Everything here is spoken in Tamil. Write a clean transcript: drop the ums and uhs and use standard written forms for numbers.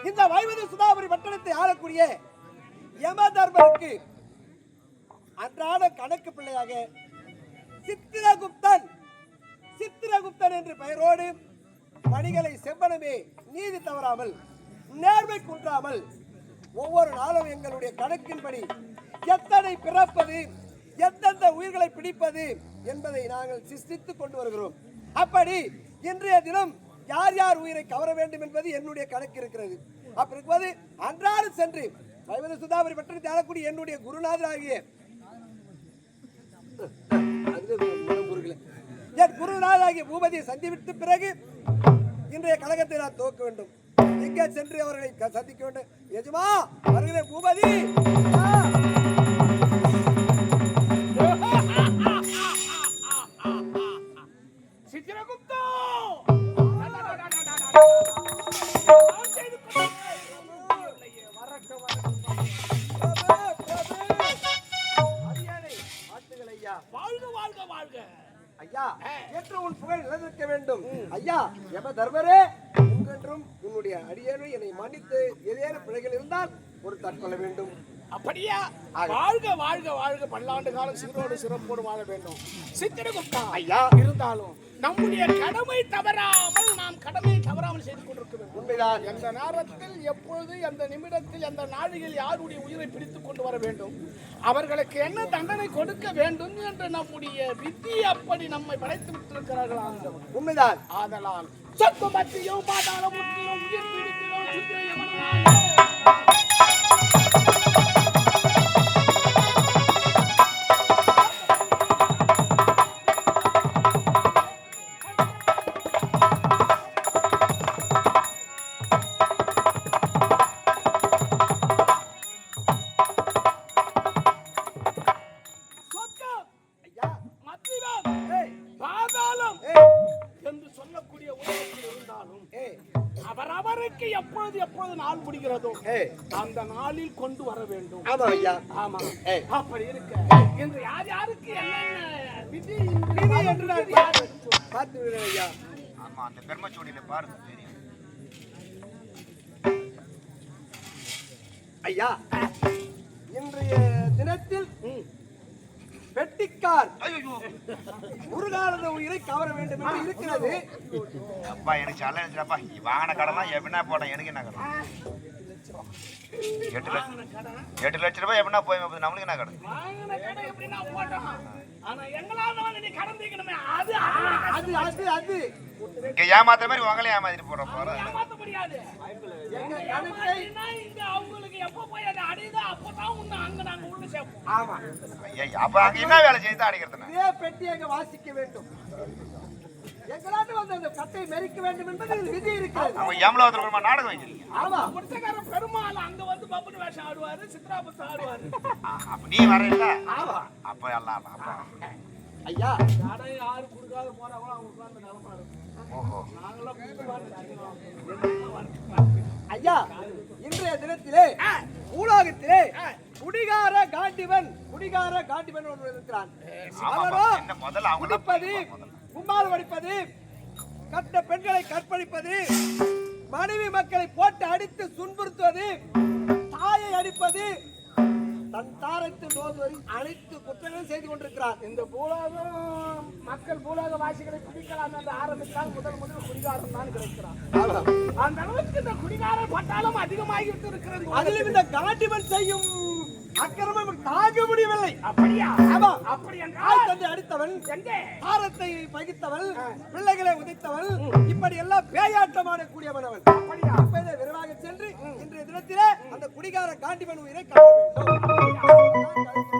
இந்த வைவதி சுதாபுரி பட்டணத்தை ஆளக்கூடிய யமதர்மருக்கு அன்றாட கணக்கு பிள்ளையாக சித்திரகுப்தன் என்ற பெயரோடு பணிகளை செவ்வனமே நீதி தவறாமல் நேர்மை குன்றாமல் ஒவ்வொரு நாளும் எங்களுடைய கணக்கின்படி எத்தனை பிறப்பது எந்தெந்த உயிர்களை பிடிப்பது என்பதை நாங்கள் சிஸ்டித்துக் கொண்டு வருகிறோம். அப்படி இன்றைய தினம் யார் யார் உயிரை கவர வேண்டும் என்பது என்னுடைய கணக்கு இருக்கிறது. அப்படி இருக்கும்போது அன்றாடு சென்று வைவதி சுதாபுரி பட்டணத்தை ஆளக்கூடிய என்னுடைய குருநாதராகிய என் குருநாதராகிய பூபதியை சந்திவிட்டு பிறகு இன்றைய கழகத்தை நான் துவக்க வேண்டும். எங்கே சென்று அவர்களை சந்திக்க வேண்டும். எஜமா வருகிறேன் பூபதி. சித்திரகுப்தா வாழ்க வாழ்க வாழ்க ஐயா. ஏற்ற உன் புகழ் நிலநிற்க வேண்டும். ஐயா யம தர்மரே, என்றும் உன்னுடைய அடியேனை என்னை மன்னித்து ஏதேனும் பிழைகள் இருந்தால் ஒரு தற்கொள்ள வேண்டும். அப்படியா? வாழ்க வாழ்க வாழ்க பல்லாண்டு காலம் சீரோடு சிறப்போடு வாழ வேண்டும். சித்திரகுப்தா ஐயா, இருந்தாலும் நம்முடைய கடமை தவறாமல் நாம் கடமை தவறாமல் செய்து கொண்டிருக்க வேண்டும். உண்மைதான். எந்த நேரத்தில் எப்பொழுது எந்த நிமிடத்தில் எந்த நாளில் யாருடைய உயிரை பிடித்துக் கொண்டு வர வேண்டும், அவர்களுக்கு என்ன தண்டனை கொடுக்க வேண்டும் என்று நம்முடைய விதி அப்படி நம்மை படைத்து விட்டிருக்கிறார்கள். உண்மைதான். ஆதலால் சொத்து பற்றியும் பாதாள முற்றியும் உயிர் பிடிக்கிறோம். அவரவருக்கு எப்பொழுது எப்பொழுது நாள் முடிகிறதோ அந்த நாளில் கொண்டு வர வேண்டும். ஆமா ஐயா. ஆமா. அப்படி இருக்க இன்று யார் யாருக்கு என்னென்ன விதி என்று நான் பார்த்து விடுறேன் ஐயா. ஆமா, அந்த பெருமச்சோடியில பாருங்க தெரியும். ஐயா, இன்றைய தினத்தில் பெட்டிக்கார் முருகானந்த உயிரை கவர வேண்டும் என்று இருக்கிறது. அப்பா எனக்கு சல்ல இருந்துச்சுப்பா. வாங்கின கடலாம் எப்படின்னா போட்டேன். எனக்கு என்ன கடன்? 8 லட்சம் ரூபாய் எப்படின்னா போய் நம்மளுக்கு என்ன கடன்? ஏமாத்த மாதிரி உங்களை ஏமாத்திட்டு போற போற. அப்ப அங்க என்ன வேலை செய்து அடிக்கிறது? பெட்டி அங்க வாசிக்க வேண்டும். எங்களாட்டு வந்து அந்த கட்டை மெரிக்க வேண்டும் என்பது விதி இருக்கிறது. அவங்க ஏமலாவத்துல நாடகம் வைக்கிறீங்க. ஆமா, முடிச்சக்காரன் பெருமாள் அங்க வந்து பப்புனு வேஷம் ஆடுவாரு, சித்ராபுத்த ஆடுவாரு. அப்ப நீ வரல. ஆமா, அப்ப எல்லாம் ஐயா கடை யாரு குடுக்காத போறாங்களோ அவங்க உட்கார்ந்து நிலமாடு. ஓஹோ, நாங்களாம் ஐயா, இன்றைய தினத்திலே பூலோகத்திலே குடிகார காண்டிவன் ஒன்று இருக்கிறான். அவரோ குடிப்பது, கும்பால் வடிப்பது, கட்ட பெண்களை கற்பழிப்பது, மனைவி மக்களை போட்டு அடித்து துன்புறுத்துவது, தாயை அடிப்பது, தன் தாரத்து நோய்வரி அனைத்து குற்றங்களும் செய்து கொண்டிருக்கிறார். இந்த பூலோகம் மக்கள் பூலோக வாசிகளை குடிக்கலாம் என்று ஆரம்பித்தால் முதல் குடிகாரம் தான் கிடைக்கிறார். அந்த அளவுக்கு இந்த குடிகார பட்டாளம் அதிகமாகிவிட்டு இருக்கிறது. அதிலும் இந்த காண்டிவன் செய்யும் அக்கிரமம் தாங்க முடியவில்லை. அப்படியா? ஆமா. அப்படி என்றால் தந்தை அடித்தவன், தாரத்தை பகித்தவன், பிள்ளைகளை உதைத்தவன், இப்படி எல்லாம் பேயாட்டமான கூடியவன் அவன். அப்படியா? விரைவாக சென்று இன்றைய தினத்திலே அந்த குடிகார காண்டிவன் உயிரை காண வேண்டும்.